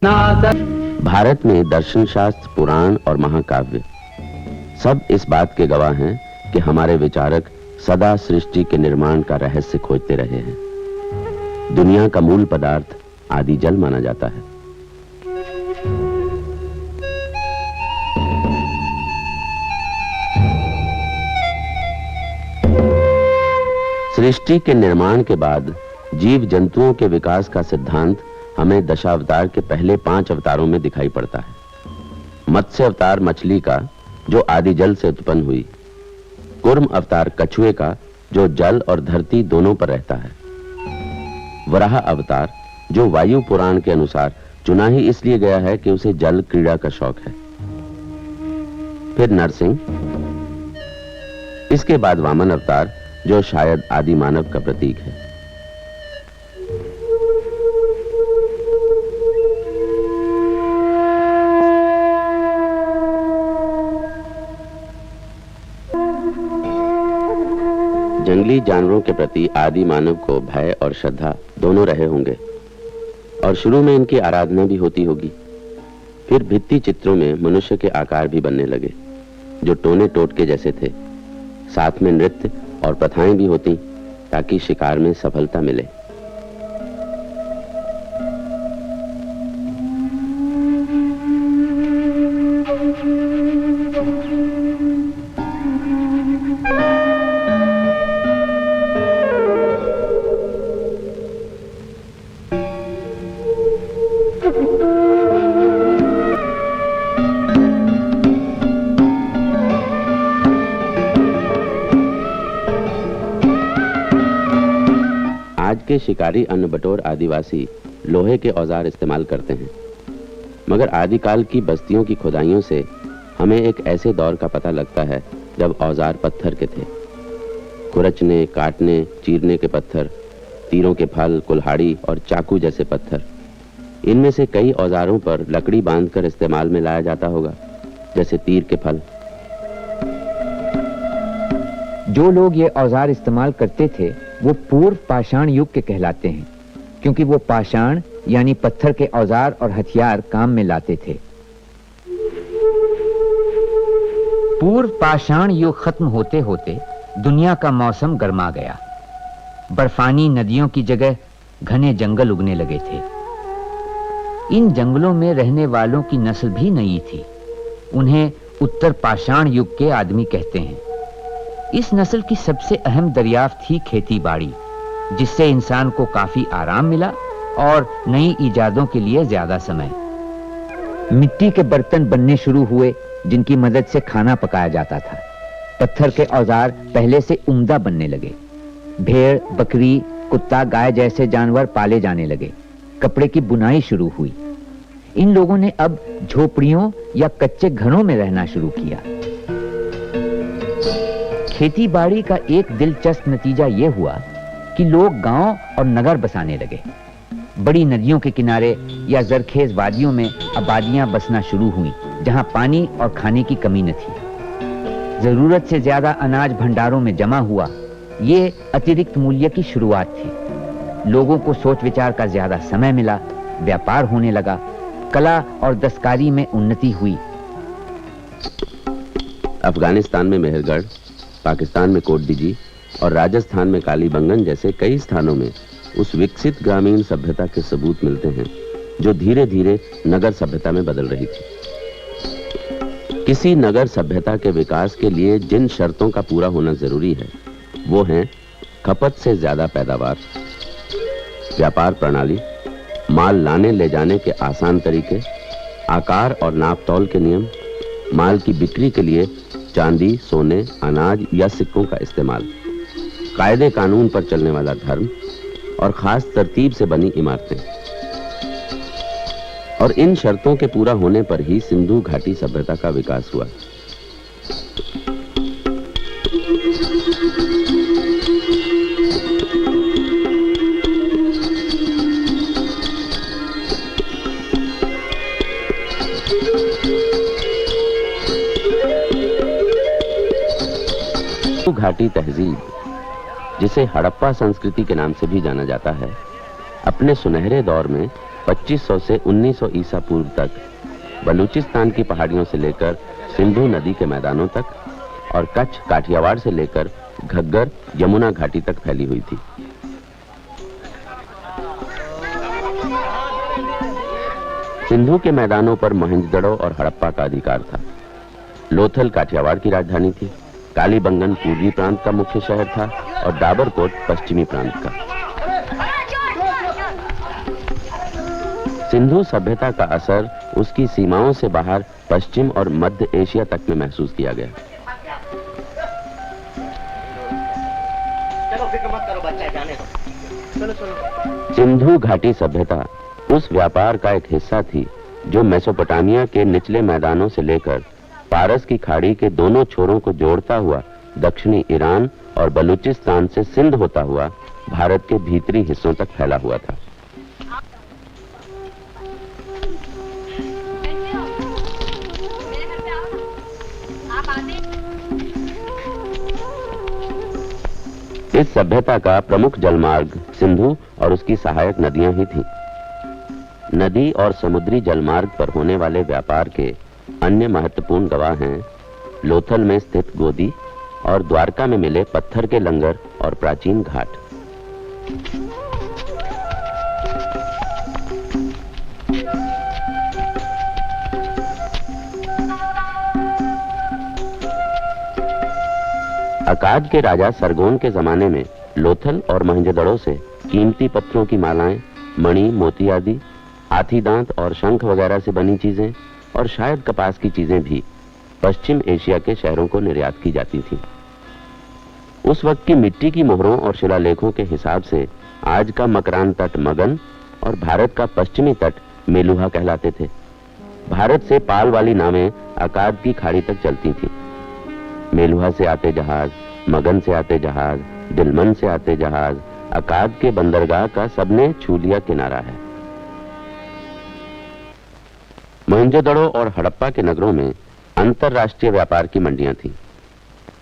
भारत में दर्शन शास्त्र, पुराण और महाकाव्य सब इस बात के गवाह हैं कि हमारे विचारक सदा सृष्टि के निर्माण का रहस्य खोजते रहे हैं। दुनिया का मूल पदार्थ आदि जल माना जाता है। सृष्टि के निर्माण के बाद जीव जंतुओं के विकास का सिद्धांत हमें दशावतार के पहले 5 अवतारों में दिखाई पड़ता है। मत्स्य अवतार मछली का, जो आदि जल से उत्पन्न हुई। कूर्म अवतार कछुए का, जो जल और धरती दोनों पर रहता है। वराह अवतार, जो वायु पुराण के अनुसार चुना ही इसलिए गया है कि उसे जल क्रीड़ा का शौक है। फिर नरसिंह, इसके बाद वामन अवतार, जो शायद आदि मानव का प्रतीक है। जंगली जानवरों के प्रति आदि मानव को भय और श्रद्धा दोनों रहे होंगे और शुरू में इनकी आराधना भी होती होगी। फिर भित्ति चित्रों में मनुष्य के आकार भी बनने लगे, जो टोने टोटके जैसे थे। साथ में नृत्य और प्रथाएं भी होती ताकि शिकार में सफलता मिले। आज के शिकारी अन्नबटोर आदिवासी लोहे के औजार इस्तेमाल करते हैं, मगर आदिकाल की बस्तियों की खुदाइयों से हमें एक ऐसे दौर का पता लगता है जब औजार पत्थर के थे। खुरचने, काटने, चीरने के पत्थर, तीरों के फल, कुल्हाड़ी और चाकू जैसे पत्थर। इनमें से कई औजारों पर लकड़ी बांधकर इस्तेमाल में लाया जाता होगा, जैसे तीर के फल। जो लोग ये औजार इस्तेमाल करते थे वो पूर्व पाषाण युग के कहलाते हैं, क्योंकि वो पाषाण यानी पत्थर के औजार और हथियार काम में लाते थे। पूर्व पाषाण युग खत्म होते होते दुनिया का मौसम गर्मा गया। बर्फानी नदियों की जगह घने जंगल उगने लगे थे। इन जंगलों में रहने वालों की नस्ल भी नई थी। उन्हें उत्तर पाषाण युग के आदमी कहते हैं। इस नस्ल की सबसे अहम दरियाफ्त थी खेती बाड़ी, जिससे इंसान को काफी आराम मिला और नई इजादों के लिए ज्यादा समय। मिट्टी के बर्तन बनने शुरू हुए, जिनकी मदद से खाना पकाया जाता था। पत्थर के औजार पहले से उम्दा बनने लगे। भेड़, बकरी, कुत्ता, गाय जैसे जानवर पाले जाने लगे। कपड़े की बुनाई शुरू हुई। इन लोगों ने अब झोपड़ियों या कच्चे घरों में रहना शुरू किया। खेती बाड़ी का एक दिलचस्प नतीजा यह हुआ कि लोग गांव और नगर बसाने लगे। बड़ी नदियों के किनारे या जरखेज वादियों में आबादियां बसना शुरू हुई, जहां पानी और खाने की कमी न थी। जरूरत से ज्यादा अनाज भंडारों में जमा हुआ। ये अतिरिक्त मूल्य की शुरुआत थी। लोगों को सोच विचार का ज्यादा समय मिला। व्यापार होने लगा। कला और दस्तकारी में उन्नति हुई। अफगानिस्तान में मेहरगढ़, पाकिस्तान में कोटडीजी और राजस्थान में कालीबंगन जैसे कई स्थानों में उस विकसित ग्रामीण सभ्यता के सबूत मिलते हैं जो धीरे धीरे नगर सभ्यता में बदल रही थी। किसी नगर सभ्यता के विकास के लिए जिन शर्तों का पूरा होना जरूरी है वो हैं खपत से ज्यादा पैदावार, व्यापार प्रणाली, माल लाने ले जाने के आसान तरीके, आकार और नाप तौल के नियम, माल की बिक्री के लिए चांदी, सोने, अनाज या सिक्कों का इस्तेमाल, कायदे कानून पर चलने वाला धर्म और खास तरतीब से बनी इमारतें। और इन शर्तों के पूरा होने पर ही सिंधु घाटी सभ्यता का विकास हुआ। घाटी तहजीब, जिसे हड़प्पा संस्कृति के नाम से भी जाना जाता है, अपने सुनहरे दौर में 2500 से 1900 ईसा पूर्व तक बलूचिस्तान की पहाड़ियों से लेकर सिंधु नदी के मैदानों तक और कच्छ काठियावाड़ से लेकर घग्गर यमुना घाटी तक फैली हुई थी। सिंधु के मैदानों पर मोहनजोदड़ो और हड़प्पा का अधिकार था। लोथल काठियावाड़ की राजधानी थी, कालीबंगन पूर्वी प्रांत का मुख्य शहर था और डाबरकोट पश्चिमी प्रांत का। सिंधु सभ्यता का असर उसकी सीमाओं से बाहर पश्चिम और मध्य एशिया तक में महसूस किया गया। सिंधु घाटी सभ्यता उस व्यापार का एक हिस्सा थी जो मेसोपोटामिया के निचले मैदानों से लेकर पारस की खाड़ी के दोनों छोरों को जोड़ता हुआ दक्षिणी ईरान और बलूचिस्तान से सिंध होता हुआ भारत के भीतरी हिस्सों तक फैला हुआ था। इस सभ्यता का प्रमुख जलमार्ग सिंधु और उसकी सहायक नदियां ही थीं। नदी और समुद्री जलमार्ग पर होने वाले व्यापार के अन्य महत्वपूर्ण गवाह हैं लोथल में स्थित गोदी और द्वारका में मिले पत्थर के लंगर और प्राचीन घाट। अकाद के राजा सरगोन के जमाने में लोथल और मोहनजोदड़ो से कीमती पत्थरों की मालाएं, मणि, मोती आदि, हाथी दांत और शंख वगैरह से बनी चीजें और शायद कपास की चीजें भी पश्चिम एशिया के शहरों को निर्यात की जाती थी। उस वक्त की मिट्टी की मोहरों और शिलालेखों के हिसाब से आज का मकरान तट मगन और भारत का पश्चिमी तट मेलुहा कहलाते थे। भारत से पाल वाली नावें अकाद की खाड़ी तक चलती थी। मेलुहा से आते जहाज, मगन से आते जहाज, दिलमन से आते जहाज, अकाद के बंदरगाह का सबने छू लिया किनारा है। मोहनजोदड़ो और हड़प्पा के नगरों में अंतरराष्ट्रीय व्यापार की मंडियां थीं,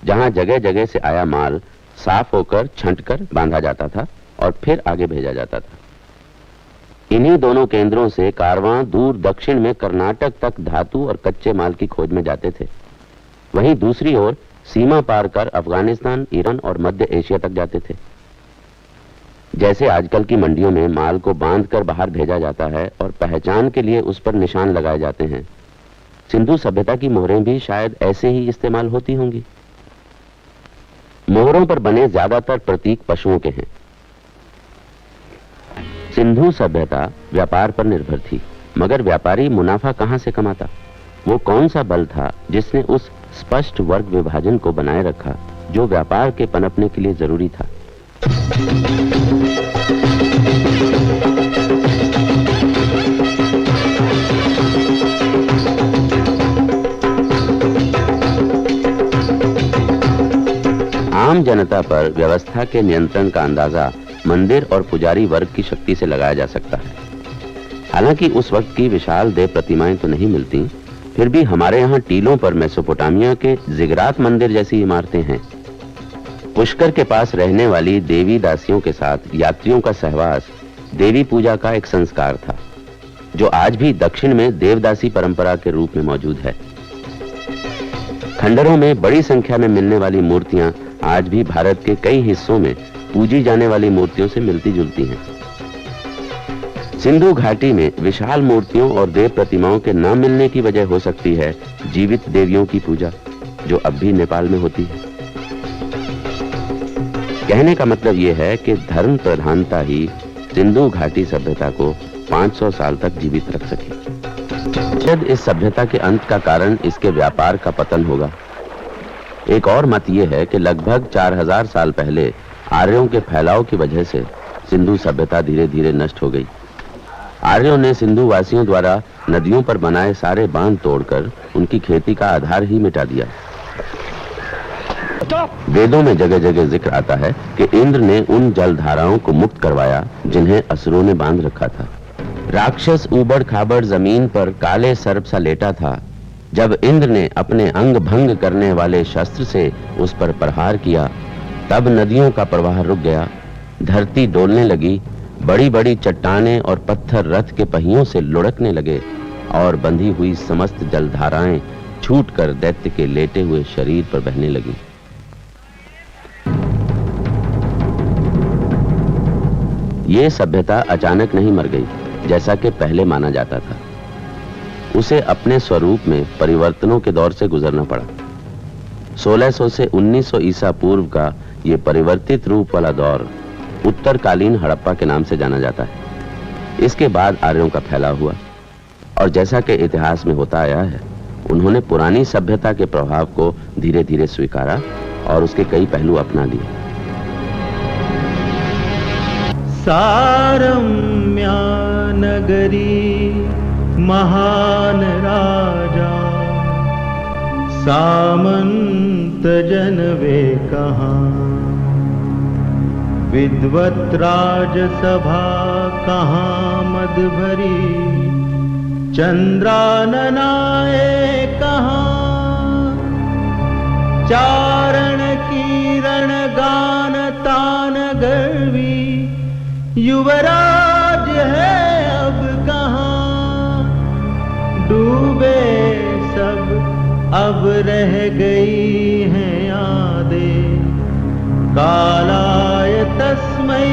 जहां जगह जगह से आया माल साफ होकर छंटकर बांधा जाता था और फिर आगे भेजा जाता था। इन्हीं दोनों केंद्रों से कारवां दूर दक्षिण में कर्नाटक तक धातु और कच्चे माल की खोज में जाते थे। वहीं दूसरी ओर सीमा पार कर अफगानिस्तान, ईरान और मध्य एशिया तक जाते थे। जैसे आजकल की मंडियों में माल को बांधकर बाहर भेजा जाता है और पहचान के लिए उस पर निशान लगाए जाते हैं, सिंधु सभ्यता की मोहरें भी शायद ऐसे ही इस्तेमाल होती होंगी। मोहरों पर बने ज्यादातर प्रतीक पशुओं के हैं। सिंधु सभ्यता व्यापार पर निर्भर थी, मगर व्यापारी मुनाफा कहां से कमाता? वो कौन सा बल था जिसने उस स्पष्ट वर्ग विभाजन को बनाए रखा जो व्यापार के पनपने के लिए जरूरी था? आम जनता पर व्यवस्था के नियंत्रण का अंदाजा मंदिर और पुजारी वर्ग की शक्ति से लगाया जा सकता है। हालांकि उस वक्त की विशाल देव प्रतिमाएं तो नहीं मिलती, फिर भी हमारे यहाँ टीलों पर मेसोपोटामिया के जिगरात मंदिर जैसी इमारतें हैं। पुष्कर के पास रहने वाली देवी दासियों के साथ यात्रियों का सहवास देवी पूजा का एक संस्कार था, जो आज भी दक्षिण में देवदासी परंपरा के रूप में मौजूद है। खंडरों में बड़ी संख्या में मिलने वाली मूर्तियां आज भी भारत के कई हिस्सों में पूजी जाने वाली मूर्तियों से मिलती जुलती हैं। सिंधु घाटी में विशाल मूर्तियों और देव प्रतिमाओं के न मिलने की वजह हो सकती है जीवित देवियों की पूजा, जो अब भी नेपाल में होती है। कहने का मतलब यह है कि धर्म प्रधानता ही सिंधु घाटी सभ्यता को 500 साल तक जीवित रख सकी। शायद इस सभ्यता के अंत का कारण इसके व्यापार का पतन होगा। एक और मत यह है कि लगभग 4000 साल पहले आर्यों के फैलाव की वजह से सिंधु सभ्यता धीरे धीरे नष्ट हो गई। आर्यों ने सिंधु वासियों द्वारा नदियों पर बनाए सारे बांध तोड़कर उनकी खेती का आधार ही मिटा दिया। वेदों में जगह जगह जिक्र आता है कि इंद्र ने उन जलधाराओं को मुक्त करवाया जिन्हें असुरों ने बांध रखा था। राक्षस ऊबड़ खाबड़ जमीन पर काले सर्प सा लेटा था। जब इंद्र ने अपने अंग भंग करने वाले शस्त्र से उस पर प्रहार किया, तब नदियों का प्रवाह रुक गया, धरती डोलने लगी, बड़ी बड़ी चट्टानें और पत्थर रथ के पहियों से लुढ़कने लगे और बंधी हुई समस्त जलधाराएं छूटकर दैत्य के लेटे हुए शरीर पर बहने लगी। ये सभ्यता अचानक नहीं मर गई जैसा कि पहले माना जाता था। उसे अपने स्वरूप में परिवर्तनों के दौर से गुजरना पड़ा। 1600 से 1900 ईसा पूर्व का ये परिवर्तित रूप वाला दौर उत्तरकालीन हड़प्पा के नाम से जाना जाता है। इसके बाद आर्यों का फैलाव हुआ और जैसा कि इतिहास में होता आया है, उन्होंने पुरानी सभ्यता के प्रभाव को धीरे धीरे स्वीकारा और उसके कई पहलू अपना लिए। सारम्या नगरी महान राजा, सामंत जन वे कहाँ, विद्वत राजसभा कहाँ मद भरी, चंद्राननाए कहाँ, चारण किरण गान तान गर्वी, युवराज है अब कहाँ, डूबे सब अब रह गई हैं यादें, कालाय तस्मै